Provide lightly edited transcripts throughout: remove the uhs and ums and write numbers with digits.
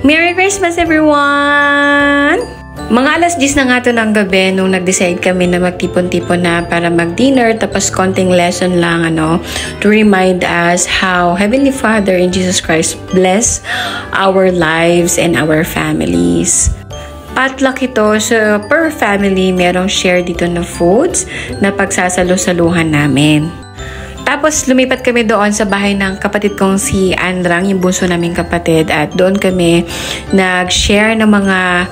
Merry Christmas everyone! Mga alas 10 na nga to ng gabi nung nag-decide kami na magtipon-tipon na para mag-dinner, tapos konting lesson lang to remind us how Heavenly Father in Jesus Christ bless our lives and our families. Potluck ito, so per family merong share dito na foods na pagsasalo-saluhan namin. Tapos, lumipat kami doon sa bahay ng kapatid kong si Andrang, yung bunso naming kapatid. At doon kami nag-share ng mga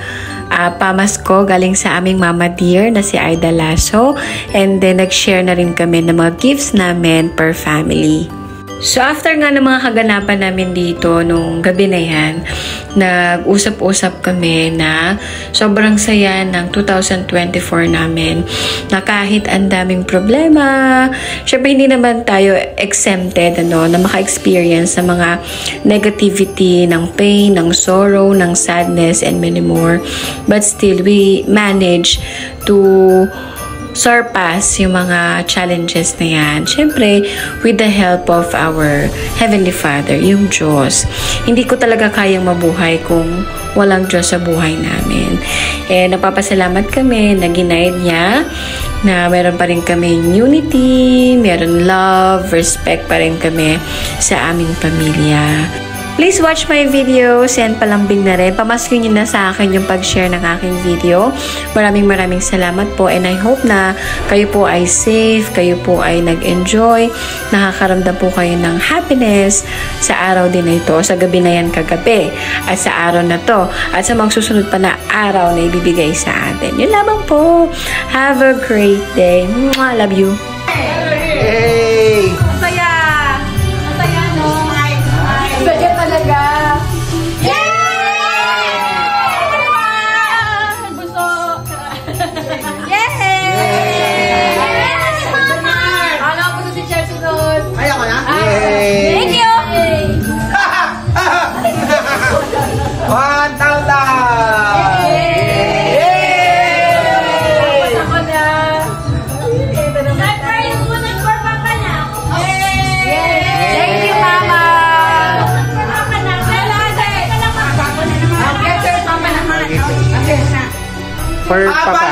pamasko galing sa aming mama dear na si Aida Lasso. And then, nag-share na rin kami ng mga gifts namin per family. So, after nga ng mga kaganapan namin dito nung gabi na yan, nag-usap-usap kami na sobrang saya ng 2024 namin, na kahit ang daming problema, syempre hindi naman tayo exempted na maka-experience ng mga negativity, ng pain, ng sorrow, ng sadness, and many more. But still, we manage to surpass yung mga challenges na yan. Siyempre, with the help of our Heavenly Father, yung Diyos. Hindi ko talaga kayang mabuhay kung walang Diyos sa buhay namin. Napapasalamat kami na ginaid niya, na meron pa rin kami unity, meron love, respect pa rin kami sa aming pamilya. Please watch my videos and palambing na rin. Pamasko nyo na sa akin yung pag-share ng aking video. Maraming salamat po, and I hope na kayo po ay safe, kayo po ay nag-enjoy, nakakaramdam po kayo ng happiness sa araw din na ito, sa gabi na yan kagabi, at sa araw na to, at sa mga susunod pa na araw na ibibigay sa atin. Yun lamang po. Have a great day. Mwah! Love you. Hey! Masaya! Masaya, no? Masaya talaga! Yay! Buso! Yay! Ano po si Chelsea doon? Ay, ako na? Thank you! 1,000! For Papa.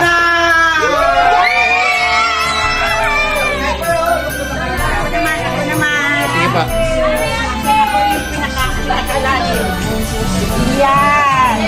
Sige pa. Yan!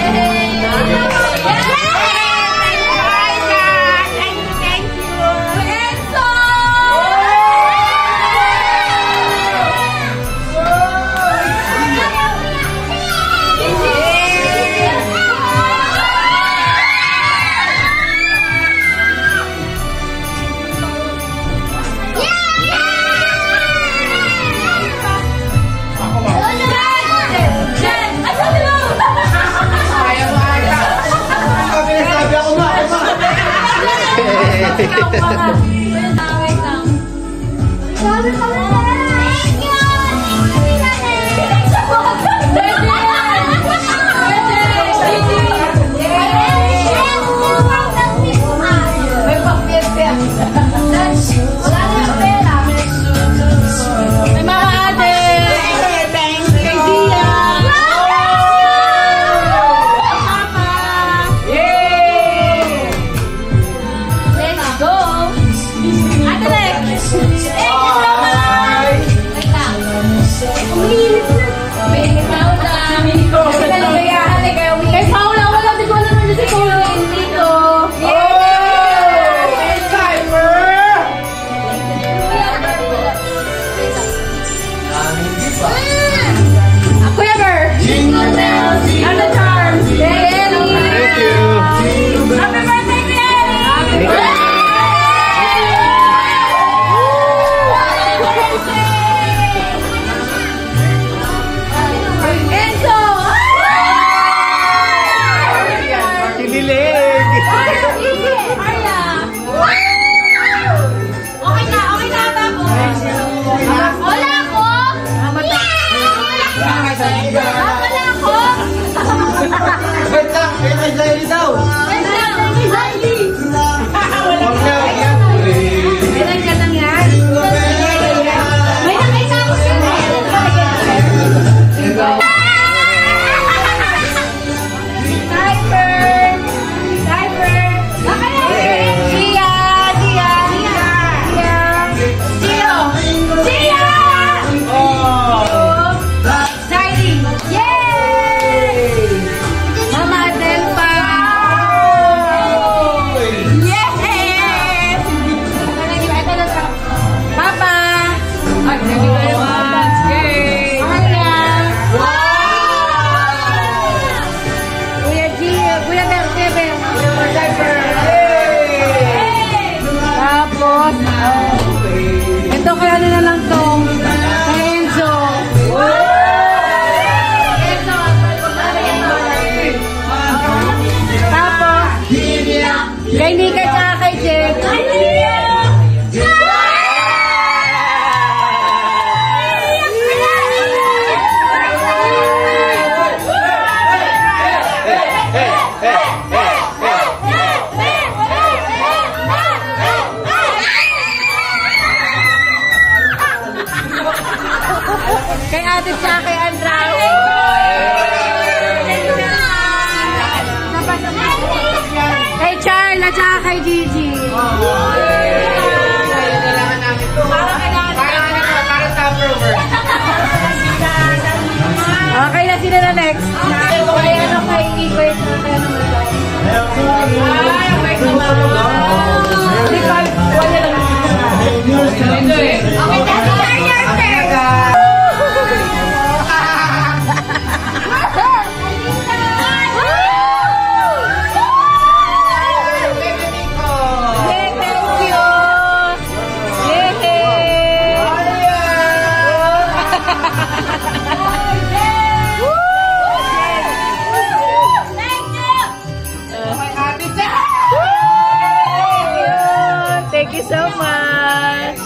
Thank you so much.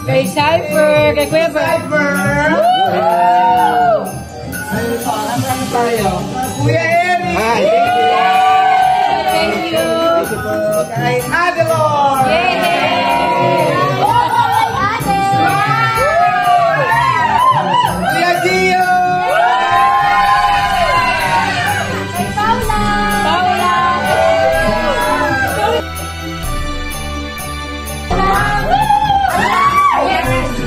Kay Cypher, kay Kuya Cypher. Kuya Eric! Hi! Thank you. Kay Adelor! Kuya Gio!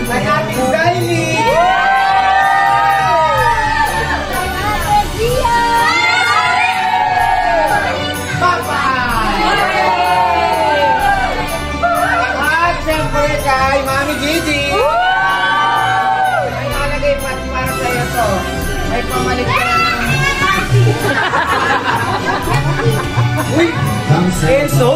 Kay Ate Daily! Papa! At siyempre kay Mami Gigi! Ay nalagay pati para sa'yo to. May pamalit ka na. Uy! Enzo!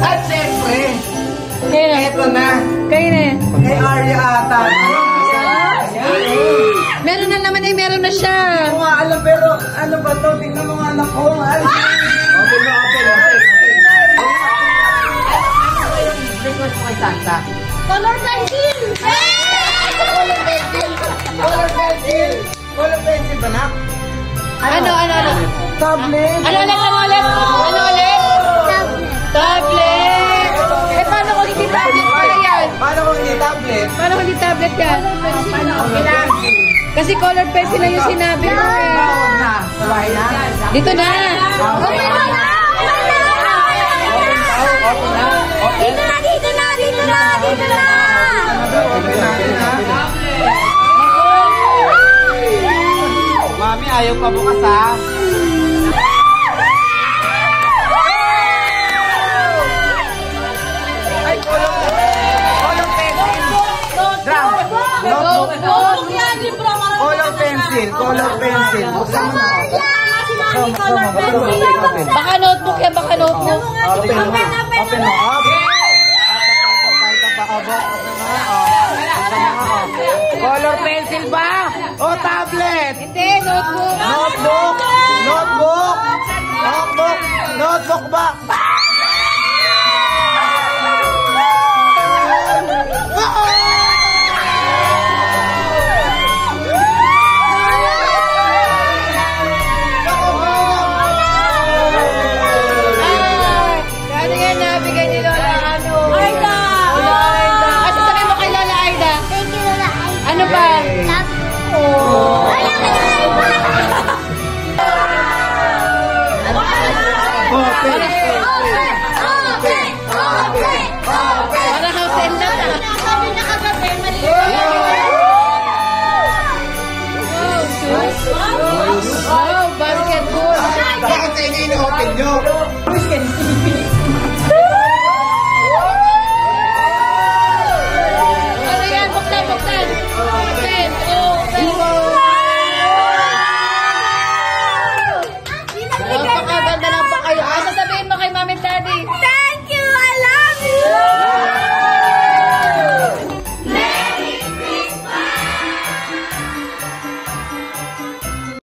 At siyempre, eto na. Kayo na yan. Kay Arya ata. Meron na naman eh, meron na siya. Hindi ko nga alam pero ano ba to? Tingnan mo nga anak ko. Open na, open. Request mo kay Santa. Color pencil! Color pencil! Color pencil! Color pencil ba na? Ano? Tablet! Ano ulit? Tablet! Eh, paano kung hindi tablet pala yan? Paano kung hindi tablet? Paano kung hindi tablet yan? Kasi color pencil na yung sinabi mo eh. Bawag na. Sa bahay na? Dito na! Open natin ha? Mami, ayaw pa bukas ha? Ay, color pencil. Drum. Notebook. Color pencil. Buksan mo na. Baka notebook yan, baka notebook. Open mo. Open mo. Color pencil ba? O tablet? Hindi, notebook. Notebook ba?